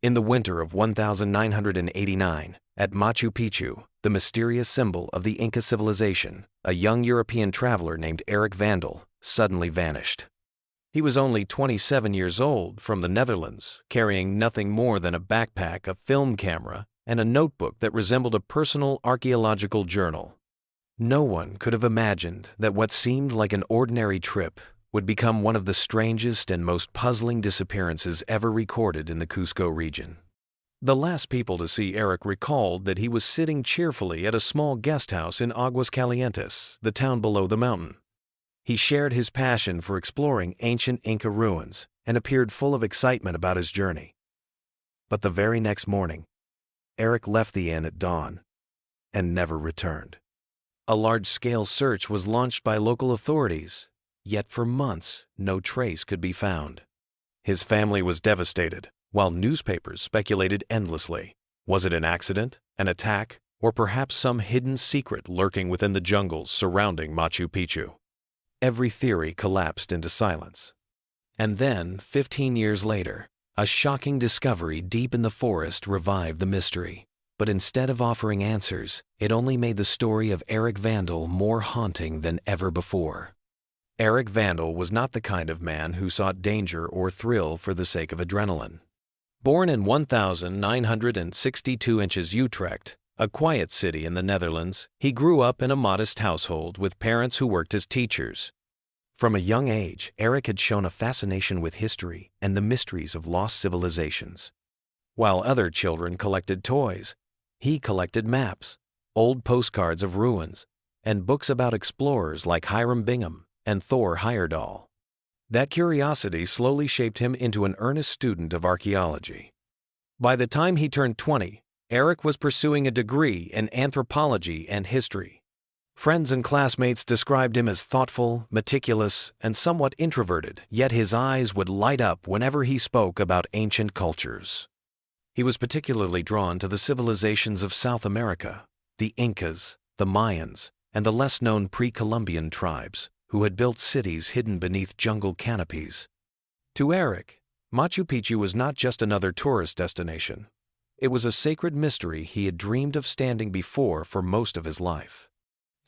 In the winter of 1989, at Machu Picchu, the mysterious symbol of the Inca civilization, a young European traveler named Eric Vandal suddenly vanished. He was only 27 years old, from the Netherlands, carrying nothing more than a backpack, a film camera, and a notebook that resembled a personal archaeological journal. No one could have imagined that what seemed like an ordinary trip would become one of the strangest and most puzzling disappearances ever recorded in the Cusco region. The last people to see Eric recalled that he was sitting cheerfully at a small guest house in Aguas Calientes, the town below the mountain. He shared his passion for exploring ancient Inca ruins and appeared full of excitement about his journey. But the very next morning, Eric left the inn at dawn and never returned. A large-scale search was launched by local authorities, yet for months no trace could be found. His family was devastated, while newspapers speculated endlessly. Was it an accident, an attack, or perhaps some hidden secret lurking within the jungles surrounding Machu Picchu? Every theory collapsed into silence. And then, 15 years later, a shocking discovery deep in the forest revived the mystery. But instead of offering answers, it only made the story of Eric Vandal more haunting than ever before. Eric Vandal was not the kind of man who sought danger or thrill for the sake of adrenaline. Born in 1962 Utrecht, a quiet city in the Netherlands, he grew up in a modest household with parents who worked as teachers. From a young age, Eric had shown a fascination with history and the mysteries of lost civilizations. While other children collected toys, he collected maps, old postcards of ruins, and books about explorers like Hiram Bingham and Thor Heyerdahl. That curiosity slowly shaped him into an earnest student of archaeology. By the time he turned 20, Eric was pursuing a degree in anthropology and history. Friends and classmates described him as thoughtful, meticulous, and somewhat introverted, yet his eyes would light up whenever he spoke about ancient cultures. He was particularly drawn to the civilizations of South America, the Incas, the Mayans, and the less-known pre-Columbian tribes, who had built cities hidden beneath jungle canopies. To Eric, Machu Picchu was not just another tourist destination. It was a sacred mystery he had dreamed of standing before for most of his life.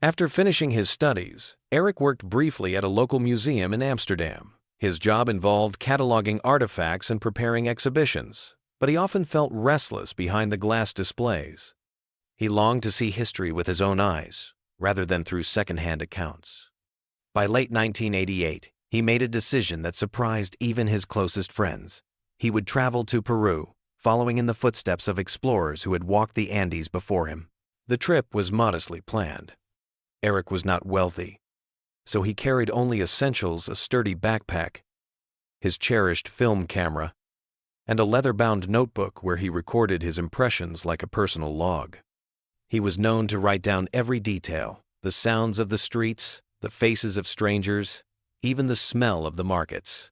After finishing his studies, Eric worked briefly at a local museum in Amsterdam. His job involved cataloging artifacts and preparing exhibitions, but he often felt restless behind the glass displays. He longed to see history with his own eyes, rather than through second-hand accounts. By late 1988, he made a decision that surprised even his closest friends. He would travel to Peru, following in the footsteps of explorers who had walked the Andes before him. The trip was modestly planned. Eric was not wealthy, so he carried only essentials: a sturdy backpack, his cherished film camera, and a leather-bound notebook where he recorded his impressions like a personal log. He was known to write down every detail: the sounds of the streets, the faces of strangers, even the smell of the markets.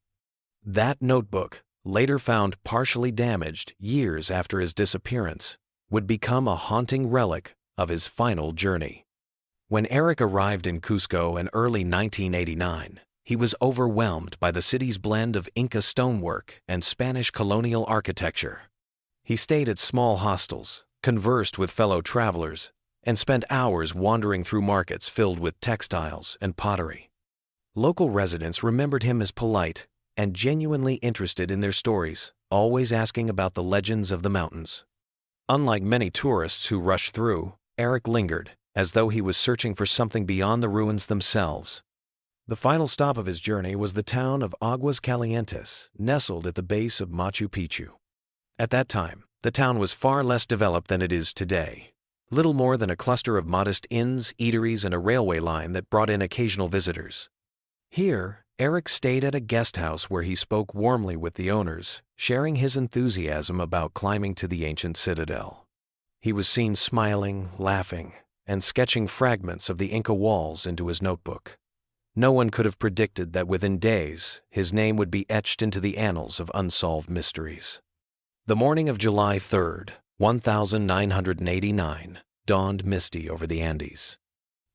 That notebook, later found partially damaged years after his disappearance, would become a haunting relic of his final journey. When Eric arrived in Cusco in early 1989, he was overwhelmed by the city's blend of Inca stonework and Spanish colonial architecture. He stayed at small hostels, conversed with fellow travelers, and spent hours wandering through markets filled with textiles and pottery. Local residents remembered him as polite and genuinely interested in their stories, always asking about the legends of the mountains. Unlike many tourists who rushed through, Eric lingered, as though he was searching for something beyond the ruins themselves. The final stop of his journey was the town of Aguas Calientes, nestled at the base of Machu Picchu. At that time, the town was far less developed than it is today. Little more than a cluster of modest inns, eateries, and a railway line that brought in occasional visitors. Here, Eric stayed at a guest house where he spoke warmly with the owners, sharing his enthusiasm about climbing to the ancient citadel. He was seen smiling, laughing, and sketching fragments of the Inca walls into his notebook. No one could have predicted that within days, his name would be etched into the annals of unsolved mysteries. The morning of July 3rd, 1989, dawned misty over the Andes.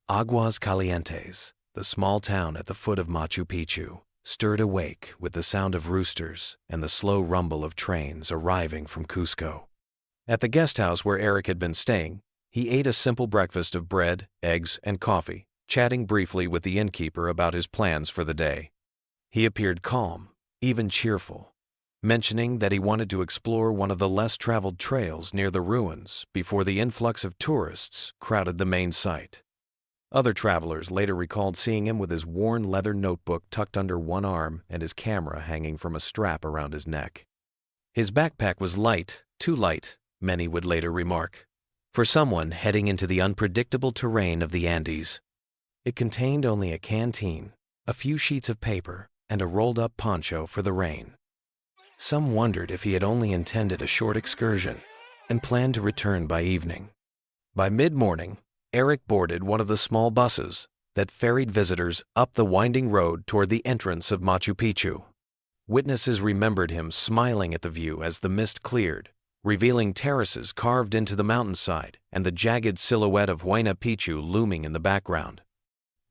Aguas Calientes, the small town at the foot of Machu Picchu, stirred awake with the sound of roosters and the slow rumble of trains arriving from Cusco. At the guest house where Eric had been staying, he ate a simple breakfast of bread, eggs, and coffee, chatting briefly with the innkeeper about his plans for the day. He appeared calm, even cheerful, mentioning that he wanted to explore one of the less-traveled trails near the ruins before the influx of tourists crowded the main site. Other travelers later recalled seeing him with his worn leather notebook tucked under one arm and his camera hanging from a strap around his neck. His backpack was light, too light, many would later remark, for someone heading into the unpredictable terrain of the Andes. It contained only a canteen, a few sheets of paper, and a rolled-up poncho for the rain. Some wondered if he had only intended a short excursion and planned to return by evening. By mid-morning, Eric boarded one of the small buses that ferried visitors up the winding road toward the entrance of Machu Picchu. Witnesses remembered him smiling at the view as the mist cleared, revealing terraces carved into the mountainside and the jagged silhouette of Huayna Picchu looming in the background.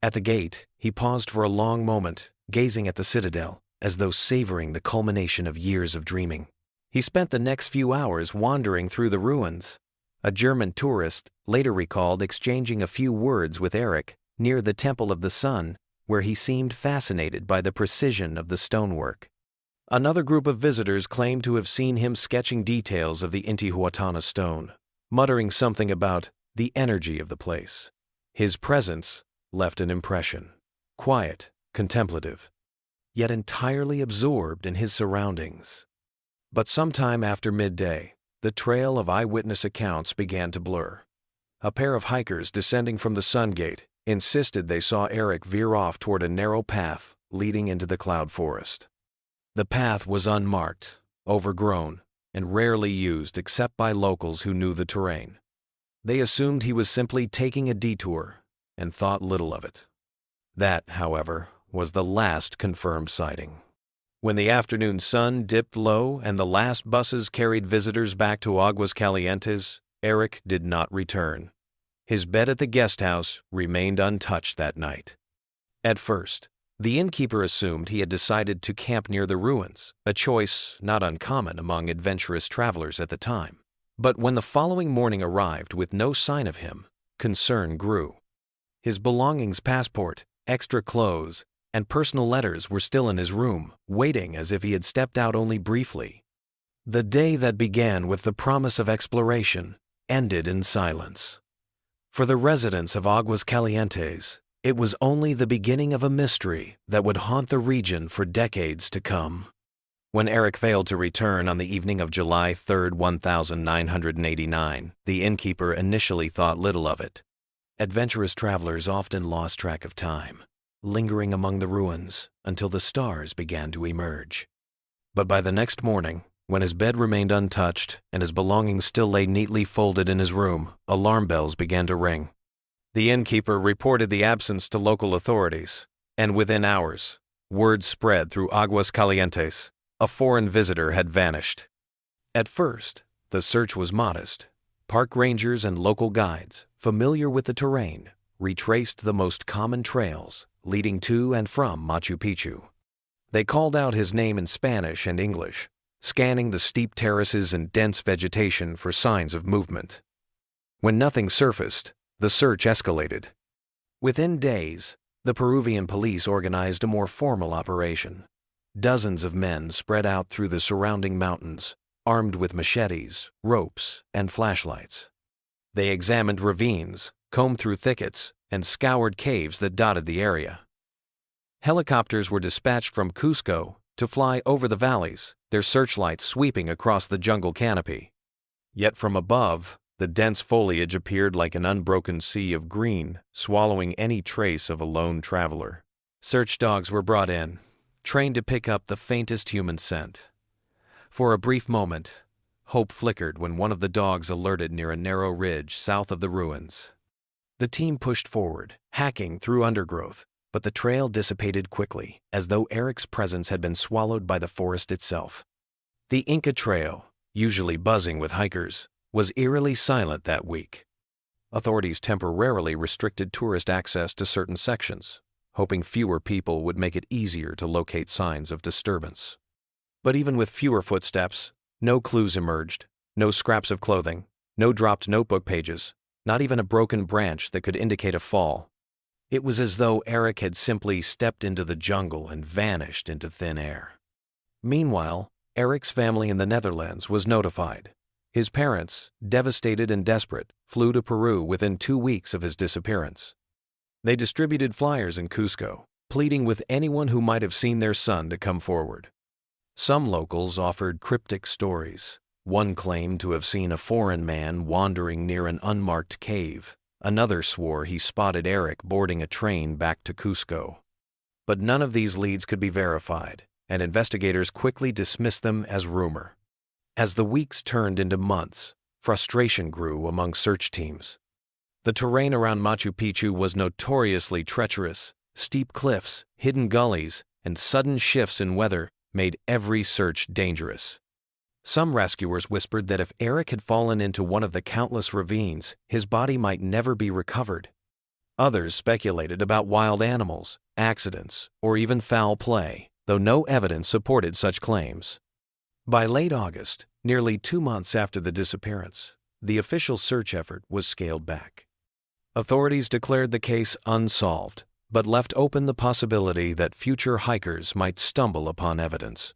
At the gate, he paused for a long moment, gazing at the citadel, as though savoring the culmination of years of dreaming. He spent the next few hours wandering through the ruins. A German tourist later recalled exchanging a few words with Eric near the Temple of the Sun, where he seemed fascinated by the precision of the stonework. Another group of visitors claimed to have seen him sketching details of the Intihuatana stone, muttering something about the energy of the place. His presence left an impression, quiet, contemplative, yet entirely absorbed in his surroundings. But sometime after midday, the trail of eyewitness accounts began to blur. A pair of hikers descending from the Sun Gate insisted they saw Eric veer off toward a narrow path leading into the cloud forest. The path was unmarked, overgrown, and rarely used except by locals who knew the terrain. They assumed he was simply taking a detour and thought little of it. That, however, was the last confirmed sighting. When the afternoon sun dipped low and the last buses carried visitors back to Aguas Calientes, Eric did not return. His bed at the guest house remained untouched that night. At first, the innkeeper assumed he had decided to camp near the ruins, a choice not uncommon among adventurous travelers at the time. But when the following morning arrived with no sign of him, concern grew. His belongings, passport, extra clothes, and personal letters were still in his room, waiting as if he had stepped out only briefly. The day that began with the promise of exploration ended in silence. For the residents of Aguas Calientes, it was only the beginning of a mystery that would haunt the region for decades to come. When Eric failed to return on the evening of July 3, 1989, the innkeeper initially thought little of it. Adventurous travelers often lost track of time, lingering among the ruins until the stars began to emerge. But by the next morning, when his bed remained untouched and his belongings still lay neatly folded in his room, alarm bells began to ring. The innkeeper reported the absence to local authorities, and within hours, word spread through Aguas Calientes. A foreign visitor had vanished. At first, the search was modest. Park rangers and local guides, familiar with the terrain, retraced the most common trails leading to and from Machu Picchu. They called out his name in Spanish and English, scanning the steep terraces and dense vegetation for signs of movement. When nothing surfaced, the search escalated. Within days, the Peruvian police organized a more formal operation. Dozens of men spread out through the surrounding mountains, armed with machetes, ropes, and flashlights. They examined ravines, combed through thickets, and scoured caves that dotted the area. Helicopters were dispatched from Cusco to fly over the valleys, their searchlights sweeping across the jungle canopy. Yet from above, the dense foliage appeared like an unbroken sea of green, swallowing any trace of a lone traveler. Search dogs were brought in, trained to pick up the faintest human scent. For a brief moment, hope flickered when one of the dogs alerted near a narrow ridge south of the ruins. The team pushed forward, hacking through undergrowth, but the trail dissipated quickly, as though Eric's presence had been swallowed by the forest itself. The Inca Trail, usually buzzing with hikers, was eerily silent that week. Authorities temporarily restricted tourist access to certain sections, hoping fewer people would make it easier to locate signs of disturbance. But even with fewer footsteps, no clues emerged, no scraps of clothing, no dropped notebook pages, not even a broken branch that could indicate a fall. It was as though Eric had simply stepped into the jungle and vanished into thin air. Meanwhile, Eric's family in the Netherlands was notified. His parents, devastated and desperate, flew to Peru within 2 weeks of his disappearance. They distributed flyers in Cusco, pleading with anyone who might have seen their son to come forward. Some locals offered cryptic stories. One claimed to have seen a foreign man wandering near an unmarked cave. Another swore he spotted Eric boarding a train back to Cusco. But none of these leads could be verified, and investigators quickly dismissed them as rumor. As the weeks turned into months, frustration grew among search teams. The terrain around Machu Picchu was notoriously treacherous. Steep cliffs, hidden gullies, and sudden shifts in weather made every search dangerous. Some rescuers whispered that if Eric had fallen into one of the countless ravines, his body might never be recovered. Others speculated about wild animals, accidents, or even foul play, though no evidence supported such claims. By late August, nearly 2 months after the disappearance, the official search effort was scaled back. Authorities declared the case unsolved, but left open the possibility that future hikers might stumble upon evidence.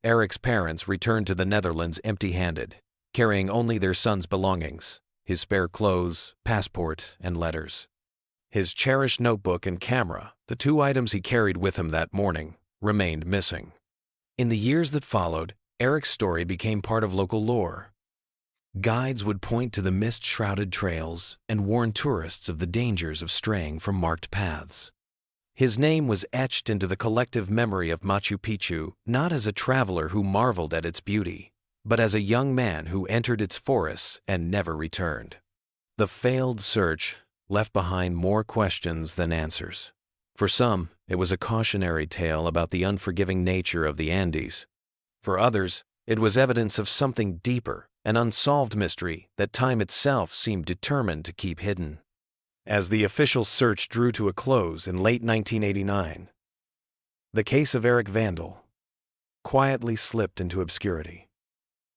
Eric's parents returned to the Netherlands empty-handed, carrying only their son's belongings, his spare clothes, passport, and letters. His cherished notebook and camera, the 2 items he carried with him that morning, remained missing. In the years that followed, Eric's story became part of local lore. Guides would point to the mist-shrouded trails and warn tourists of the dangers of straying from marked paths. His name was etched into the collective memory of Machu Picchu not as a traveler who marveled at its beauty, but as a young man who entered its forests and never returned. The failed search left behind more questions than answers. For some, it was a cautionary tale about the unforgiving nature of the Andes. For others, it was evidence of something deeper, an unsolved mystery that time itself seemed determined to keep hidden. As the official search drew to a close in late 1989, the case of Eric Vandal quietly slipped into obscurity.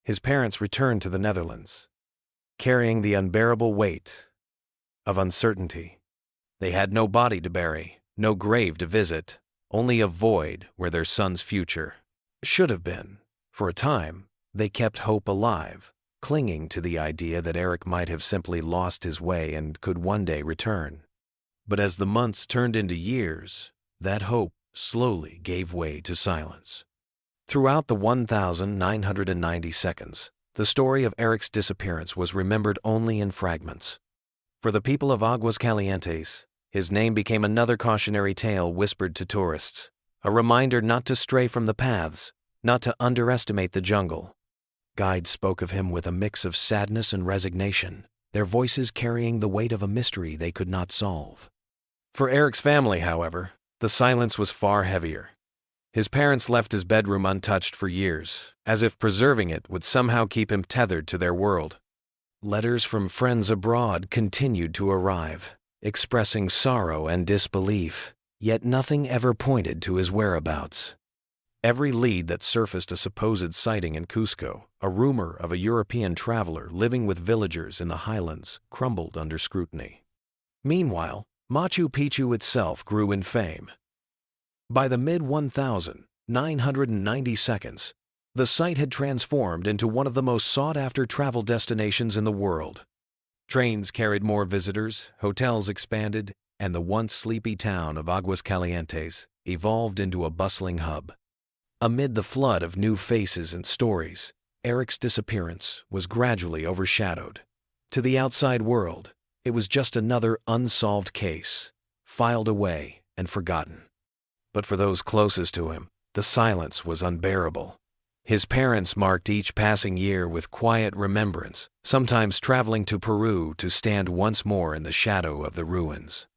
His parents returned to the Netherlands, carrying the unbearable weight of uncertainty. They had no body to bury, no grave to visit, only a void where their son's future should have been. For a time, they kept hope alive, clinging to the idea that Eric might have simply lost his way and could one day return. But as the months turned into years, that hope slowly gave way to silence. Throughout the 1,990 seconds, the story of Eric's disappearance was remembered only in fragments. For the people of Aguascalientes, his name became another cautionary tale whispered to tourists, a reminder not to stray from the paths, not to underestimate the jungle. Guides spoke of him with a mix of sadness and resignation, their voices carrying the weight of a mystery they could not solve. For Eric's family, however, the silence was far heavier. His parents left his bedroom untouched for years, as if preserving it would somehow keep him tethered to their world. Letters from friends abroad continued to arrive, expressing sorrow and disbelief, yet nothing ever pointed to his whereabouts. Every lead that surfaced a supposed sighting in Cusco, a rumor of a European traveler living with villagers in the highlands, crumbled under scrutiny. Meanwhile, Machu Picchu itself grew in fame. By the mid-1990 seconds, the site had transformed into one of the most sought-after travel destinations in the world. Trains carried more visitors, hotels expanded, and the once sleepy town of Aguascalientes evolved into a bustling hub. Amid the flood of new faces and stories, Eric's disappearance was gradually overshadowed. To the outside world, it was just another unsolved case, filed away and forgotten. But for those closest to him, the silence was unbearable. His parents marked each passing year with quiet remembrance, sometimes traveling to Peru to stand once more in the shadow of the ruins.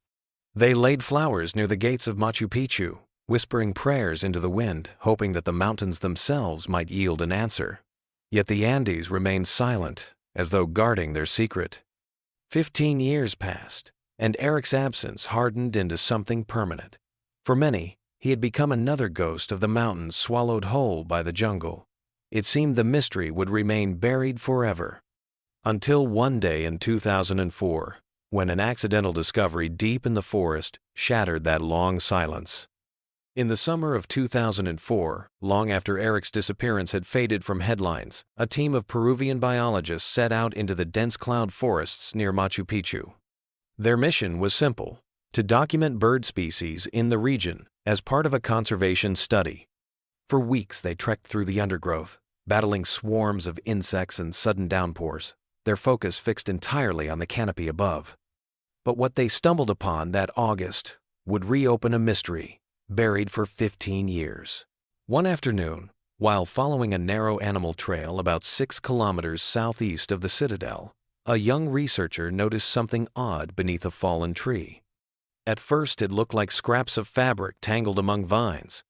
They laid flowers near the gates of Machu Picchu, whispering prayers into the wind, hoping that the mountains themselves might yield an answer. Yet the Andes remained silent, as though guarding their secret. 15 years passed, and Eric's absence hardened into something permanent. For many, he had become another ghost of the mountains swallowed whole by the jungle. It seemed the mystery would remain buried forever. Until one day in 2004, when an accidental discovery deep in the forest shattered that long silence. In the summer of 2004, long after Eric's disappearance had faded from headlines, a team of Peruvian biologists set out into the dense cloud forests near Machu Picchu. Their mission was simple: to document bird species in the region as part of a conservation study. For weeks they trekked through the undergrowth, battling swarms of insects and sudden downpours, their focus fixed entirely on the canopy above. But what they stumbled upon that August would reopen a mystery buried for 15 years. One afternoon, while following a narrow animal trail about 6 kilometers southeast of the citadel, a young researcher noticed something odd beneath a fallen tree. At first it looked like scraps of fabric tangled among vines,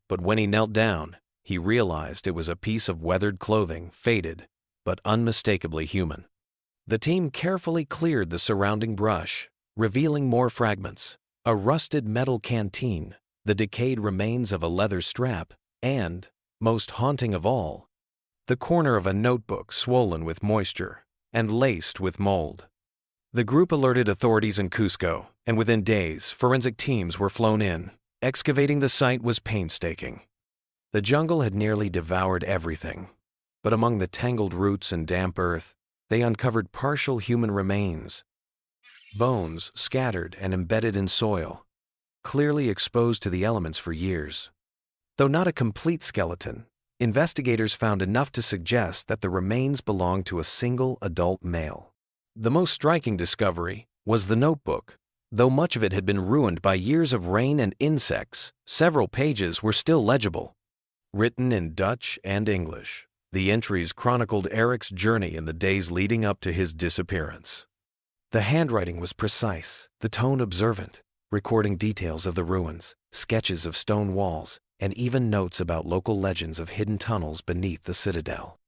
but when he knelt down, he realized it was a piece of weathered clothing, faded, but unmistakably human. The team carefully cleared the surrounding brush, revealing more fragments: a rusted metal canteen, the decayed remains of a leather strap, and, most haunting of all, the corner of a notebook swollen with moisture and laced with mold. The group alerted authorities in Cusco, and within days, forensic teams were flown in. Excavating the site was painstaking. The jungle had nearly devoured everything, but among the tangled roots and damp earth, they uncovered partial human remains, bones scattered and embedded in soil, clearly exposed to the elements for years. Though not a complete skeleton, investigators found enough to suggest that the remains belonged to a single adult male. The most striking discovery was the notebook. Though much of it had been ruined by years of rain and insects, several pages were still legible. Written in Dutch and English, the entries chronicled Eric's journey in the days leading up to his disappearance. The handwriting was precise, the tone observant, recording details of the ruins, sketches of stone walls, and even notes about local legends of hidden tunnels beneath the citadel.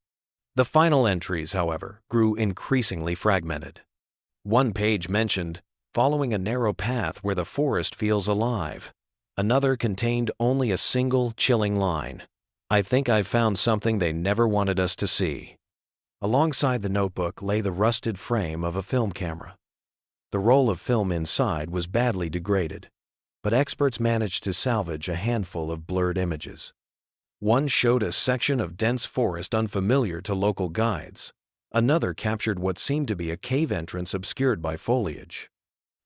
The final entries, however, grew increasingly fragmented. One page mentioned, "following a narrow path where the forest feels alive." Another contained only a single chilling line: "I think I've found something they never wanted us to see." Alongside the notebook lay the rusted frame of a film camera. The roll of film inside was badly degraded, but experts managed to salvage a handful of blurred images. One showed a section of dense forest unfamiliar to local guides. Another captured what seemed to be a cave entrance obscured by foliage.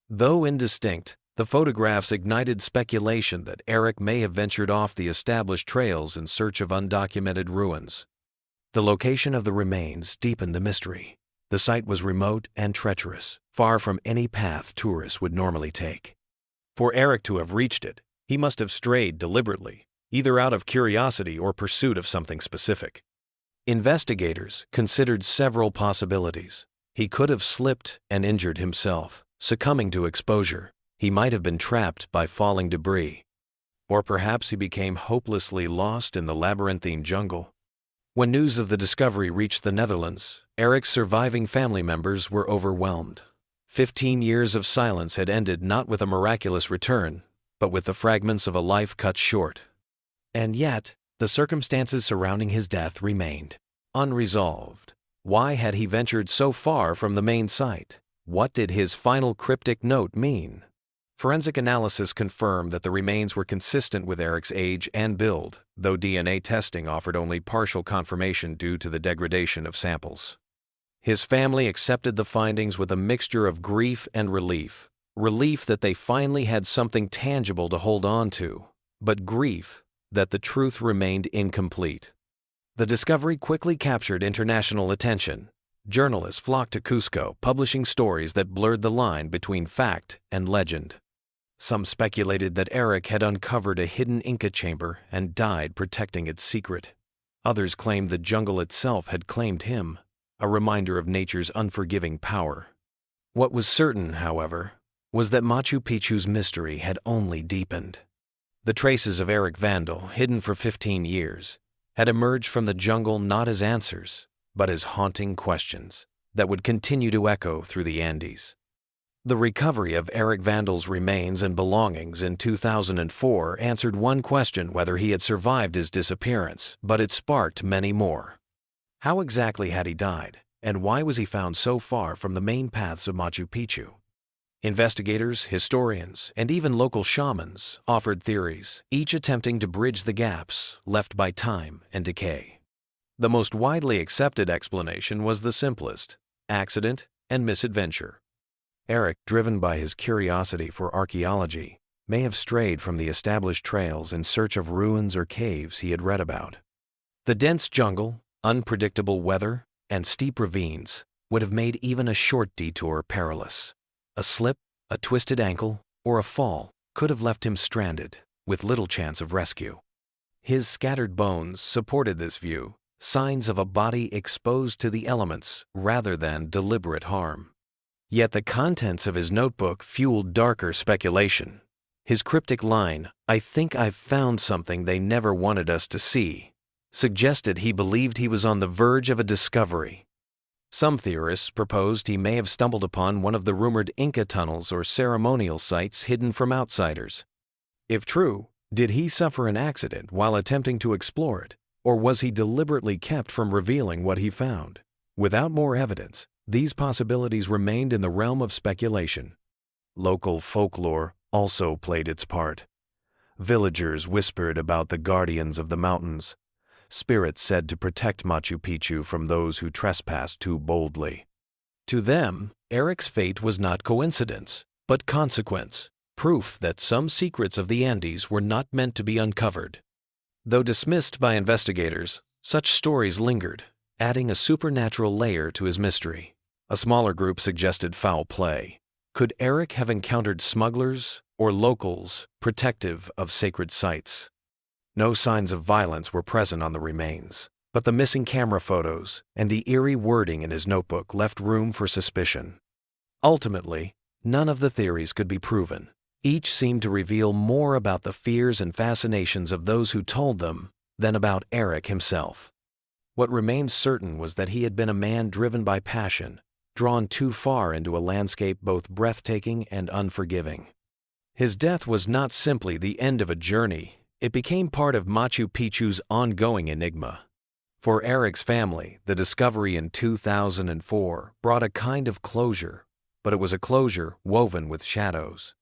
Though indistinct, the photographs ignited speculation that Eric may have ventured off the established trails in search of undocumented ruins. The location of the remains deepened the mystery. The site was remote and treacherous, far from any path tourists would normally take. For Eric to have reached it, he must have strayed deliberately, either out of curiosity or pursuit of something specific. Investigators considered several possibilities. He could have slipped and injured himself, succumbing to exposure. He might have been trapped by falling debris. Or perhaps he became hopelessly lost in the labyrinthine jungle. When news of the discovery reached the Netherlands, Eric's surviving family members were overwhelmed. 15 years of silence had ended not with a miraculous return, but with the fragments of a life cut short. And yet, the circumstances surrounding his death remained unresolved. Why had he ventured so far from the main site? What did his final cryptic note mean? Forensic analysis confirmed that the remains were consistent with Eric's age and build, though DNA testing offered only partial confirmation due to the degradation of samples. His family accepted the findings with a mixture of grief and relief. Relief that they finally had something tangible to hold on to, but grief that the truth remained incomplete. The discovery quickly captured international attention. Journalists flocked to Cusco, publishing stories that blurred the line between fact and legend. Some speculated that Eric had uncovered a hidden Inca chamber and died protecting its secret. Others claimed the jungle itself had claimed him, a reminder of nature's unforgiving power. What was certain, however, was that Machu Picchu's mystery had only deepened. The traces of Eric Vandal, hidden for 15 years, had emerged from the jungle not as answers, but as haunting questions that would continue to echo through the Andes. The recovery of Eric Vandal's remains and belongings in 2004 answered one question: whether he had survived his disappearance, but it sparked many more. How exactly had he died, and why was he found so far from the main paths of Machu Picchu? Investigators, historians, and even local shamans offered theories, each attempting to bridge the gaps left by time and decay. The most widely accepted explanation was the simplest: accident and misadventure. Eric, driven by his curiosity for archaeology, may have strayed from the established trails in search of ruins or caves he had read about. The dense jungle, unpredictable weather, and steep ravines would have made even a short detour perilous. A slip, a twisted ankle, or a fall could have left him stranded, with little chance of rescue. His scattered bones supported this view, signs of a body exposed to the elements rather than deliberate harm. Yet the contents of his notebook fueled darker speculation. His cryptic line, "I think I've found something they never wanted us to see," suggested he believed he was on the verge of a discovery. Some theorists proposed he may have stumbled upon one of the rumored Inca tunnels or ceremonial sites hidden from outsiders. If true, did he suffer an accident while attempting to explore it, or was he deliberately kept from revealing what he found? Without more evidence, these possibilities remained in the realm of speculation. Local folklore also played its part. Villagers whispered about the guardians of the mountains, spirits said to protect Machu Picchu from those who trespassed too boldly. To them, Eric's fate was not coincidence, but consequence, proof that some secrets of the Andes were not meant to be uncovered. Though dismissed by investigators, such stories lingered, adding a supernatural layer to his mystery. A smaller group suggested foul play. Could Eric have encountered smugglers or locals protective of sacred sites? No signs of violence were present on the remains, but the missing camera photos and the eerie wording in his notebook left room for suspicion. Ultimately, none of the theories could be proven. Each seemed to reveal more about the fears and fascinations of those who told them than about Eric himself. What remained certain was that he had been a man driven by passion, drawn too far into a landscape both breathtaking and unforgiving. His death was not simply the end of a journey, it became part of Machu Picchu's ongoing enigma. For Eric's family, the discovery in 2004 brought a kind of closure, but it was a closure woven with shadows.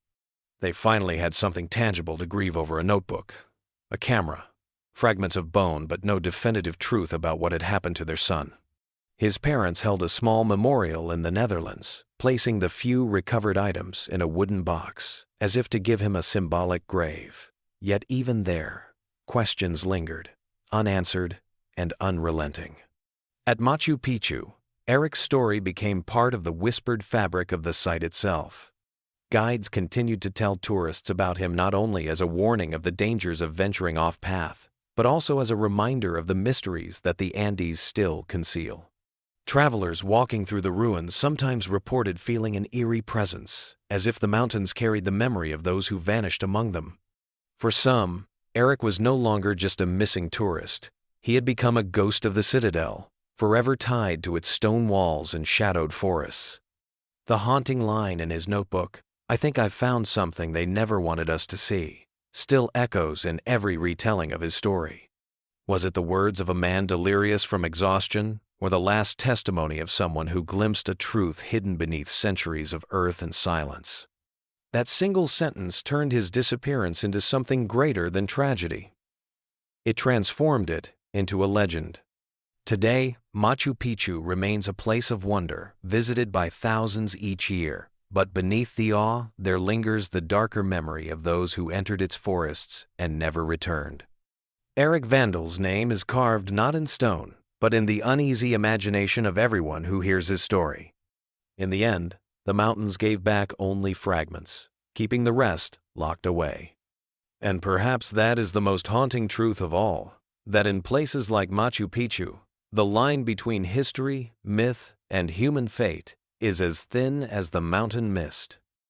They finally had something tangible to grieve over: a notebook, a camera, fragments of bone, but no definitive truth about what had happened to their son. His parents held a small memorial in the Netherlands, placing the few recovered items in a wooden box, as if to give him a symbolic grave. Yet even there, questions lingered, unanswered and unrelenting. At Machu Picchu, Eric's story became part of the whispered fabric of the site itself. Guides continued to tell tourists about him not only as a warning of the dangers of venturing off-path, but also as a reminder of the mysteries that the Andes still conceal. Travelers walking through the ruins sometimes reported feeling an eerie presence, as if the mountains carried the memory of those who vanished among them. For some, Eric was no longer just a missing tourist. He had become a ghost of the citadel, forever tied to its stone walls and shadowed forests. The haunting line in his notebook, "I think I've found something they never wanted us to see," still echoes in every retelling of his story. Was it the words of a man delirious from exhaustion, or the last testimony of someone who glimpsed a truth hidden beneath centuries of earth and silence? That single sentence turned his disappearance into something greater than tragedy. It transformed it into a legend. Today, Machu Picchu remains a place of wonder, visited by thousands each year, but beneath the awe, there lingers the darker memory of those who entered its forests and never returned. Eric Vandal's name is carved not in stone, but in the uneasy imagination of everyone who hears his story. In the end, the mountains gave back only fragments, keeping the rest locked away. And perhaps that is the most haunting truth of all, that in places like Machu Picchu, the line between history, myth, and human fate is as thin as the mountain mist.